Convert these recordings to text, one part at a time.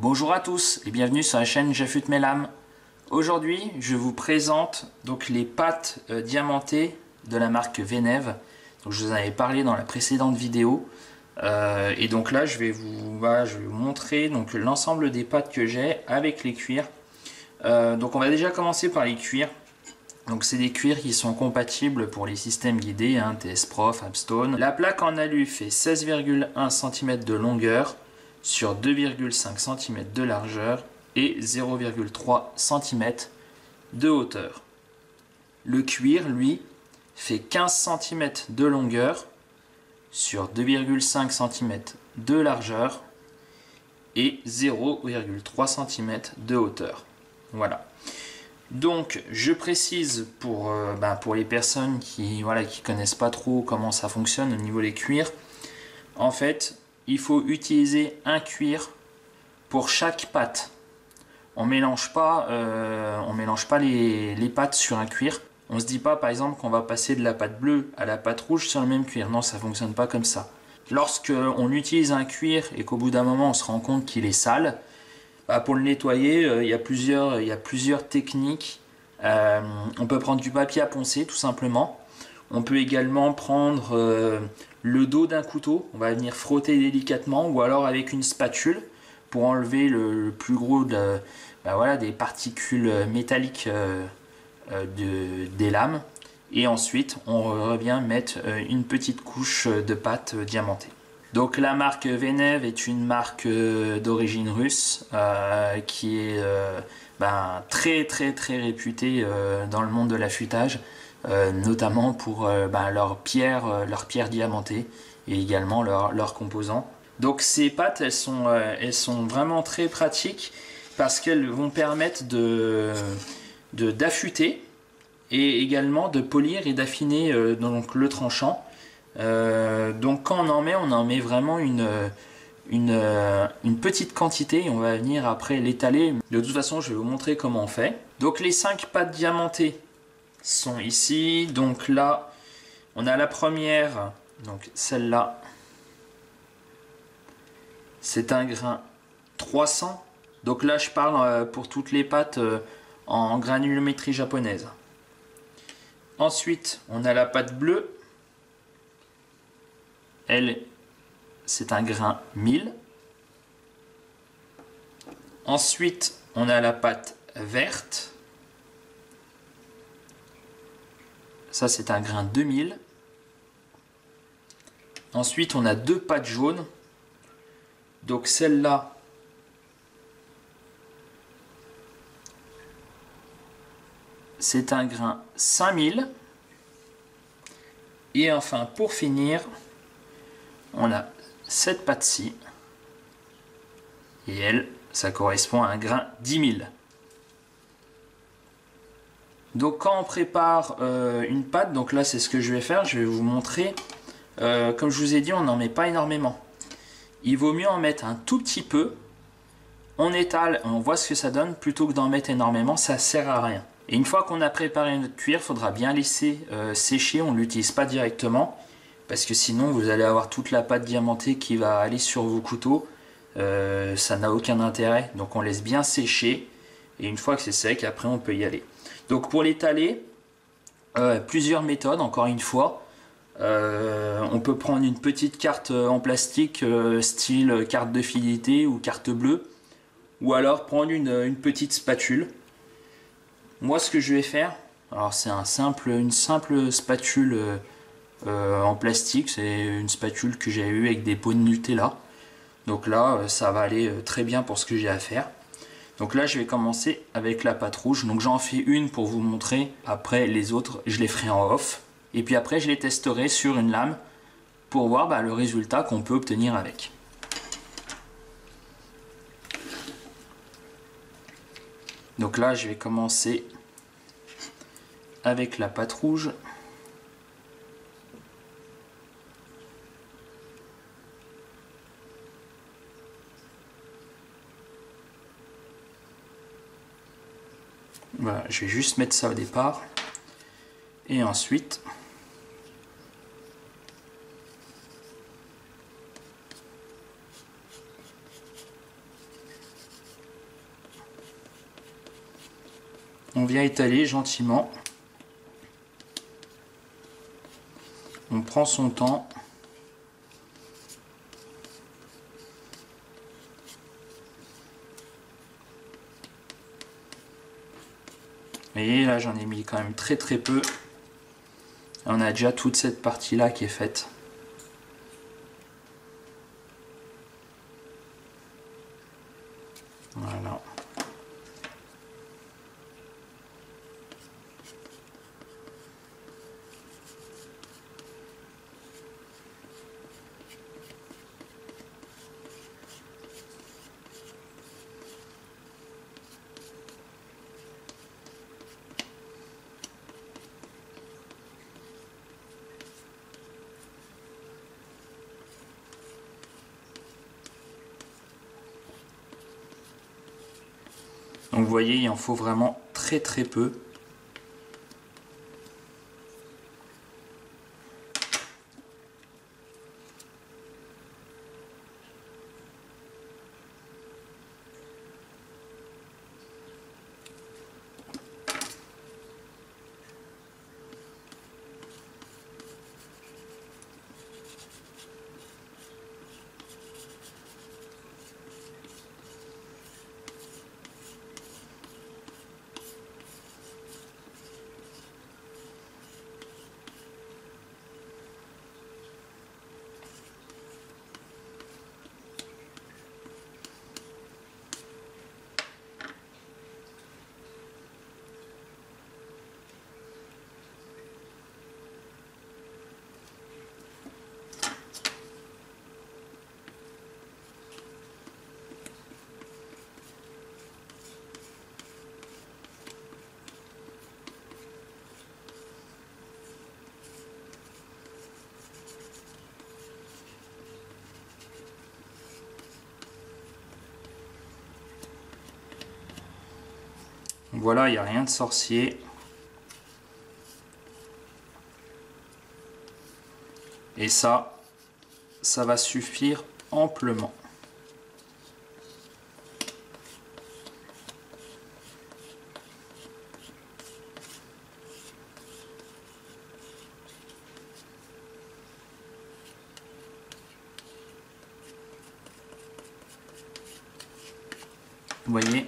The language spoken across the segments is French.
Bonjour à tous et bienvenue sur la chaîne J'affûte mes lames. Aujourd'hui, je vous présente donc les pâtes diamantées de la marque Venève. Donc, je vous en avais parlé dans la précédente vidéo. Et donc là, je vais vous montrer donc l'ensemble des pâtes que j'ai avec les cuirs. Donc on va déjà commencer par les cuirs. Donc c'est des cuirs qui sont compatibles pour les systèmes guidés, hein, TS Prof, Appstone. La plaque en alu fait 16,1 cm de longueur sur 2,5 cm de largeur et 0,3 cm de hauteur. Le cuir, lui, fait 15 cm de longueur sur 2,5 cm de largeur et 0,3 cm de hauteur. Voilà. Donc je précise pour les personnes qui connaissent pas trop comment ça fonctionne au niveau des cuirs. En fait, il faut utiliser un cuir pour chaque pâte. On mélange pas les pâtes sur un cuir. On se dit pas par exemple qu'on va passer de la pâte bleue à la pâte rouge sur le même cuir. Non, ça fonctionne pas comme ça. Lorsque on utilise un cuir et qu'au bout d'un moment on se rend compte qu'il est sale, pour le nettoyer, il y a plusieurs techniques. On peut prendre du papier à poncer tout simplement. On peut également prendre le dos d'un couteau. On va venir frotter délicatement ou alors avec une spatule pour enlever le plus gros des particules métalliques des lames. Et ensuite, on revient mettre une petite couche de pâte diamantée. Donc la marque Venève est une marque d'origine russe qui est très réputée dans le monde de l'affûtage, notamment pour leurs pierres diamantées et également leurs composants. Donc ces pâtes, elles sont vraiment très pratiques parce qu'elles vont permettre d'affûter et également de polir et d'affiner donc le tranchant. Donc quand on en met vraiment une petite quantité et on va venir après l'étaler. De toute façon, je vais vous montrer comment on fait. Donc les 5 pâtes diamantées sont ici. Donc là, on a la première, donc celle-là. C'est un grain 300. Donc là, je parle pour toutes les pâtes en granulométrie japonaise. Ensuite, on a la pâte bleue. Elle, c'est un grain 1000. Ensuite, on a la pâte verte. Ça, c'est un grain 2000. Ensuite, on a 2 pâtes jaunes. Donc celle-là, c'est un grain 5000. Et enfin, pour finir, on a cette pâte-ci. Et elle, ça correspond à un grain 10 000. Donc quand on prépare une pâte, donc là c'est ce que je vais faire, je vais vous montrer. Comme je vous ai dit, on n'en met pas énormément. Il vaut mieux en mettre un tout petit peu. On étale, on voit ce que ça donne, plutôt que d'en mettre énormément, ça sert à rien. Et une fois qu'on a préparé notre cuir, il faudra bien laisser sécher, on ne l'utilise pas directement. Parce que sinon vous allez avoir toute la pâte diamantée qui va aller sur vos couteaux. Ça n'a aucun intérêt. Donc on laisse bien sécher. Et une fois que c'est sec, après on peut y aller. Donc pour l'étaler, plusieurs méthodes encore une fois. On peut prendre une petite carte en plastique style carte de fidélité ou carte bleue. Ou alors prendre une petite spatule. Moi ce que je vais faire, alors c'est une simple spatule en plastique, c'est une spatule que j'ai eue avec des pots de Nutella. Donc là ça va aller très bien pour ce que j'ai à faire. Donc là je vais commencer avec la pâte rouge, donc j'en fais une pour vous montrer. Après les autres je les ferai en off et puis après je les testerai sur une lame pour voir le résultat qu'on peut obtenir avec. Donc là je vais commencer avec la pâte rouge. Voilà, je vais juste mettre ça au départ. Et ensuite, On vient étaler gentiment. On prend son temps. Vous voyez, là j'en ai mis quand même très peu. Et on a déjà toute cette partie là qui est faite. Voilà. Donc vous voyez, il en faut vraiment très peu. Voilà, il n'y a rien de sorcier. Et ça va suffire amplement. Vous voyez?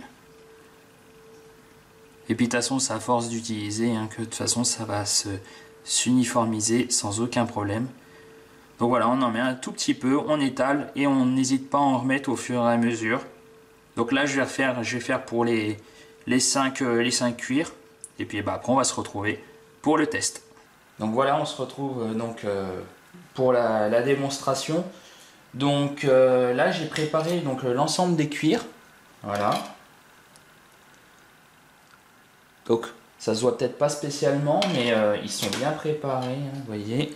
Et puis de toute façon, c'est à force d'utiliser que de toute façon ça va s'uniformiser sans aucun problème. Donc voilà, on en met un tout petit peu, on étale et on n'hésite pas à en remettre au fur et à mesure. Donc là, je vais faire pour les 5 cuirs. Et puis après, on va se retrouver pour le test. Donc voilà, on se retrouve pour la démonstration. Donc là, j'ai préparé l'ensemble des cuirs. Voilà. Donc ça se voit peut-être pas spécialement, mais ils sont bien préparés, vous voyez.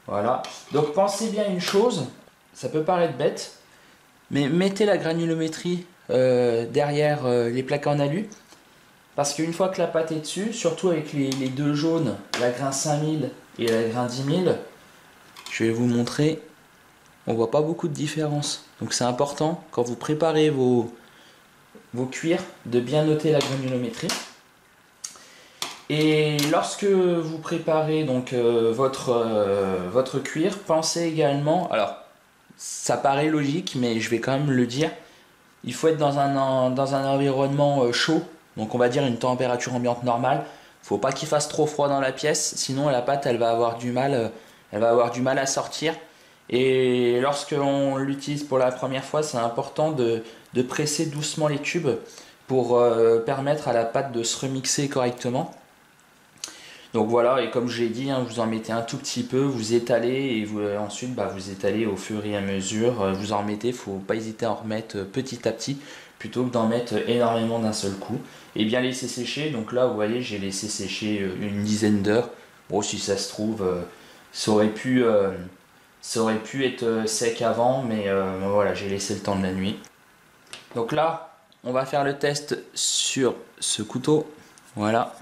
Voilà. Donc pensez bien une chose, ça peut paraître bête, mais mettez la granulométrie derrière les plaques en alu. Parce qu'une fois que la pâte est dessus, surtout avec les deux jaunes, la grain 5000 et la grain 10000, je vais vous montrer, on voit pas beaucoup de différence. Donc c'est important quand vous préparez vos cuirs de bien noter la granulométrie. Et lorsque vous préparez votre cuir, pensez également, alors ça paraît logique mais je vais quand même le dire, il faut être dans un environnement chaud, donc on va dire une température ambiante normale. Faut pas qu'il fasse trop froid dans la pièce, sinon la pâte elle va avoir du mal à sortir. Et lorsque on l'utilise pour la première fois, c'est important de presser doucement les tubes pour permettre à la pâte de se remixer correctement. Donc voilà, et comme je l'ai dit, vous en mettez un tout petit peu, vous étalez et ensuite vous étalez au fur et à mesure. Vous en remettez, il ne faut pas hésiter à en remettre petit à petit plutôt que d'en mettre énormément d'un seul coup. Et bien laisser sécher, donc là vous voyez, j'ai laissé sécher une dizaine d'heures. Bon, si ça se trouve, ça aurait pu être sec avant, mais voilà, j'ai laissé le temps de la nuit. Donc là, on va faire le test sur ce couteau. Voilà.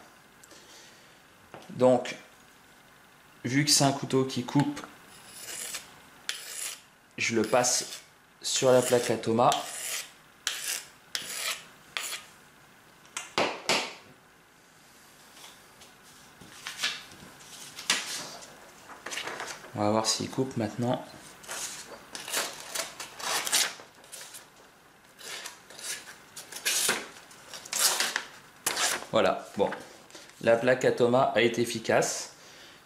Donc, vu que c'est un couteau qui coupe, je le passe sur la plaque à tomates. On va voir s'il coupe maintenant. Voilà, bon, la plaque Atoma a été efficace.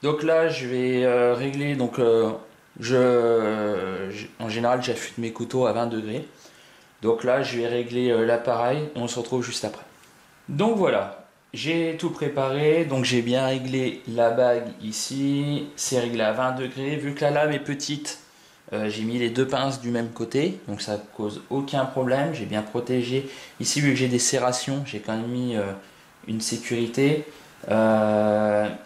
Donc là, je vais régler, donc en général, j'affûte mes couteaux à 20 degrés. Donc là, je vais régler l'appareil, on se retrouve juste après. Donc voilà, j'ai tout préparé, donc j'ai bien réglé la bague ici, c'est réglé à 20 degrés. Vu que la lame est petite, j'ai mis les deux pinces du même côté, donc ça ne cause aucun problème. J'ai bien protégé. Ici, vu que j'ai des serrations, j'ai quand même mis une sécurité.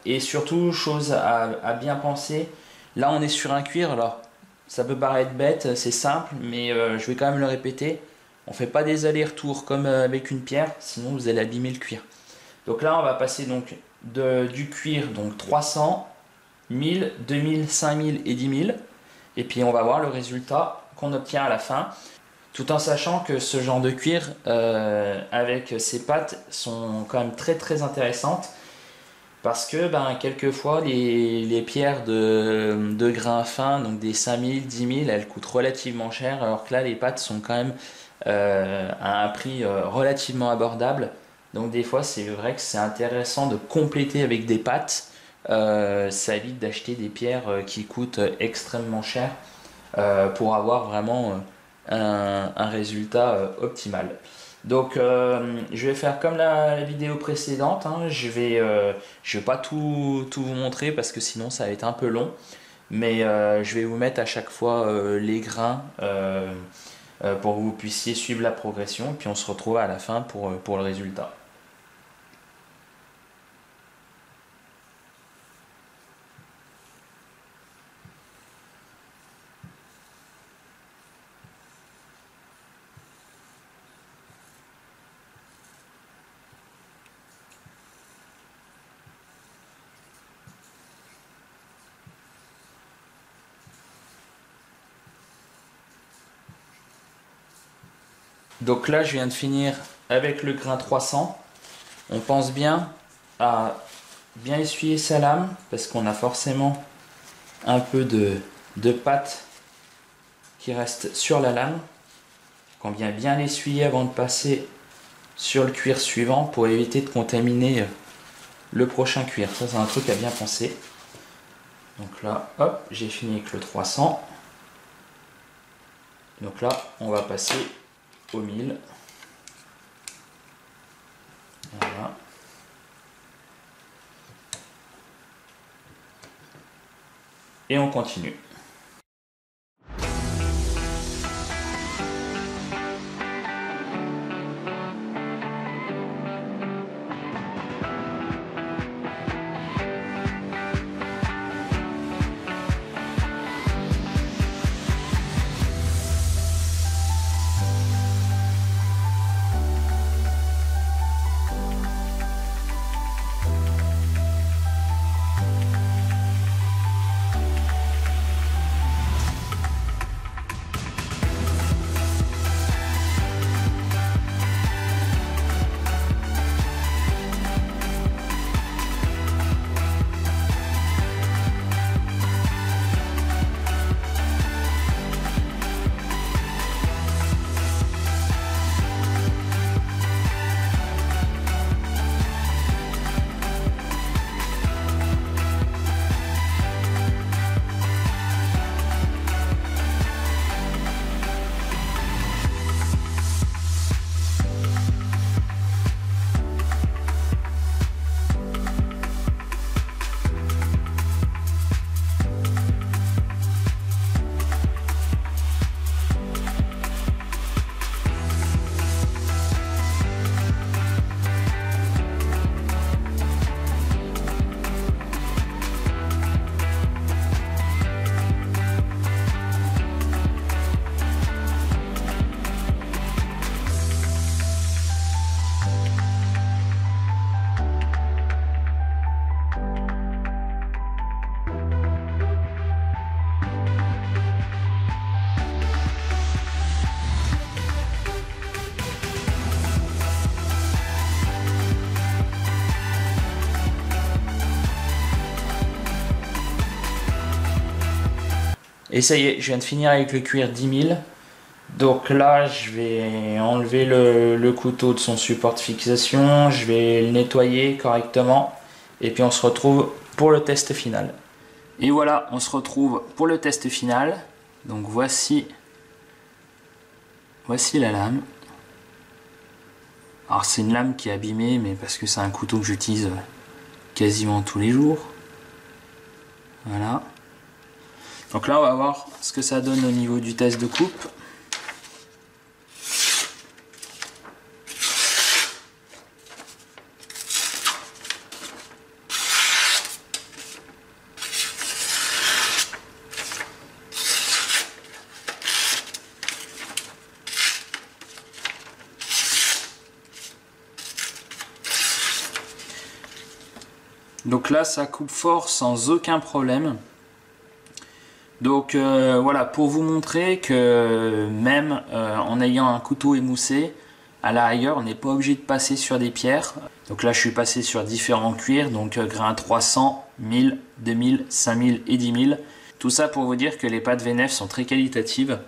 Et surtout, chose à bien penser, là on est sur un cuir, alors ça peut paraître bête, c'est simple, mais je vais quand même le répéter. On ne fait pas des allers-retours comme avec une pierre, sinon vous allez abîmer le cuir. Donc là on va passer donc du cuir, donc 300, 1000, 2000, 5000 et 10 000. Et puis on va voir le résultat qu'on obtient à la fin. Tout en sachant que ce genre de cuir avec ses pattes sont quand même très très intéressantes. Parce que quelquefois les pierres de grain fin, donc des 5000, 10 000, elles coûtent relativement cher. Alors que là les pattes sont quand même à un prix relativement abordable. Donc des fois c'est vrai que c'est intéressant de compléter avec des pattes. Ça évite d'acheter des pierres qui coûtent extrêmement cher pour avoir vraiment un résultat optimal. Donc je vais faire comme la vidéo précédente, hein. Je vais pas tout vous montrer parce que sinon ça va être un peu long, mais je vais vous mettre à chaque fois les grains pour que vous puissiez suivre la progression, puis on se retrouve à la fin pour le résultat. Donc là je viens de finir avec le grain 300. On pense bien à bien essuyer sa lame parce qu'on a forcément un peu de pâte qui reste sur la lame. On vient bien l'essuyer avant de passer sur le cuir suivant pour éviter de contaminer le prochain cuir. Ça c'est un truc à bien penser. Donc là, hop, j'ai fini avec le 300. Donc là, on va passer au 1000. Voilà. Et on continue. Et ça y est, je viens de finir avec le cuir 10 000. Donc là, je vais enlever le couteau de son support de fixation, je vais le nettoyer correctement et puis on se retrouve pour le test final. Et voilà, on se retrouve pour le test final. Donc voici la lame. Alors c'est une lame qui est abîmée, mais parce que c'est un couteau que j'utilise quasiment tous les jours. Voilà. Donc là, on va voir ce que ça donne au niveau du test de coupe. Donc là, ça coupe fort sans aucun problème. Donc voilà, pour vous montrer que même en ayant un couteau émoussé, à la rigueur, on n'est pas obligé de passer sur des pierres. Donc là, je suis passé sur différents cuirs, donc grain 300, 1000, 2000, 5000 et 10 000. Tout ça pour vous dire que les pâtes VNF sont très qualitatives.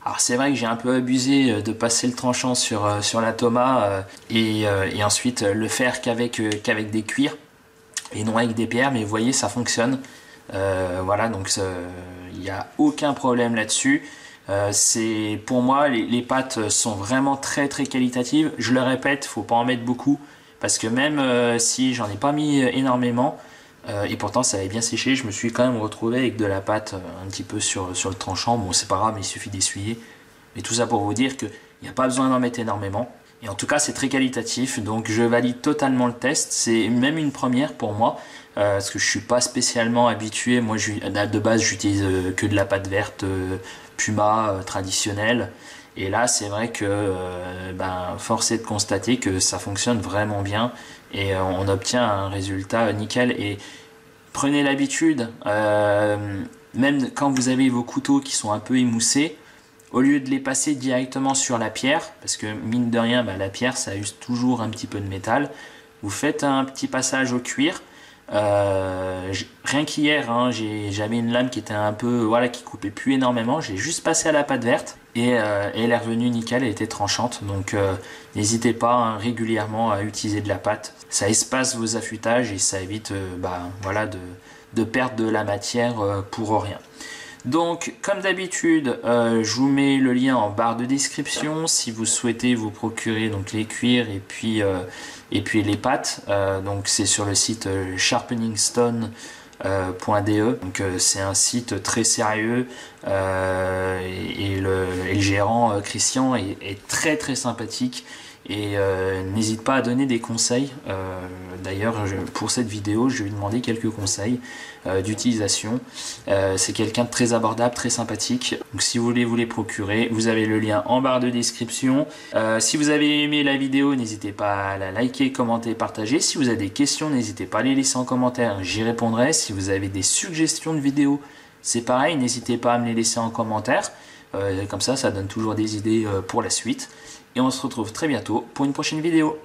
Alors c'est vrai que j'ai un peu abusé de passer le tranchant sur la Thomas et ensuite le faire qu'avec des cuirs et non avec des pierres, mais vous voyez, ça fonctionne. Voilà, donc il n'y a aucun problème là-dessus. Pour moi, les pâtes sont vraiment très très qualitatives. Je le répète, faut pas en mettre beaucoup parce que même si j'en ai pas mis énormément et pourtant ça avait bien séché, je me suis quand même retrouvé avec de la pâte un petit peu sur le tranchant. Bon, c'est pas grave, mais il suffit d'essuyer. Mais tout ça pour vous dire qu'il n'y a pas besoin d'en mettre énormément. Et en tout cas, c'est très qualitatif, donc je valide totalement le test. C'est même une première pour moi, parce que je suis pas spécialement habitué. Moi, de base, j'utilise que de la pâte verte Puma traditionnelle. Et là, c'est vrai que force est de constater que ça fonctionne vraiment bien et on obtient un résultat nickel. Et prenez l'habitude, même quand vous avez vos couteaux qui sont un peu émoussés, au lieu de les passer directement sur la pierre, parce que mine de rien, la pierre ça use toujours un petit peu de métal, vous faites un petit passage au cuir. Rien qu'hier, j'avais une lame qui était un peu, voilà, qui coupait plus énormément. J'ai juste passé à la pâte verte et elle est revenue nickel, elle était tranchante. Donc n'hésitez pas régulièrement à utiliser de la pâte. Ça espace vos affûtages et ça évite voilà, de perdre de la matière pour rien. Donc, comme d'habitude, je vous mets le lien en barre de description si vous souhaitez vous procurer donc les cuirs et puis les pâtes. Donc, c'est sur le site sharpeningstone.de. Donc, c'est un site très sérieux et le gérant Christian est très très sympathique. Et n'hésite pas à donner des conseils. D'ailleurs, pour cette vidéo, je vais lui demander quelques conseils d'utilisation. C'est quelqu'un de très abordable, très sympathique. Donc si vous voulez vous les procurer, vous avez le lien en barre de description. Si vous avez aimé la vidéo, n'hésitez pas à la liker, commenter, partager. Si vous avez des questions, n'hésitez pas à les laisser en commentaire, j'y répondrai. Si vous avez des suggestions de vidéos, c'est pareil, n'hésitez pas à me les laisser en commentaire. Comme ça donne toujours des idées pour la suite. Et on se retrouve très bientôt pour une prochaine vidéo.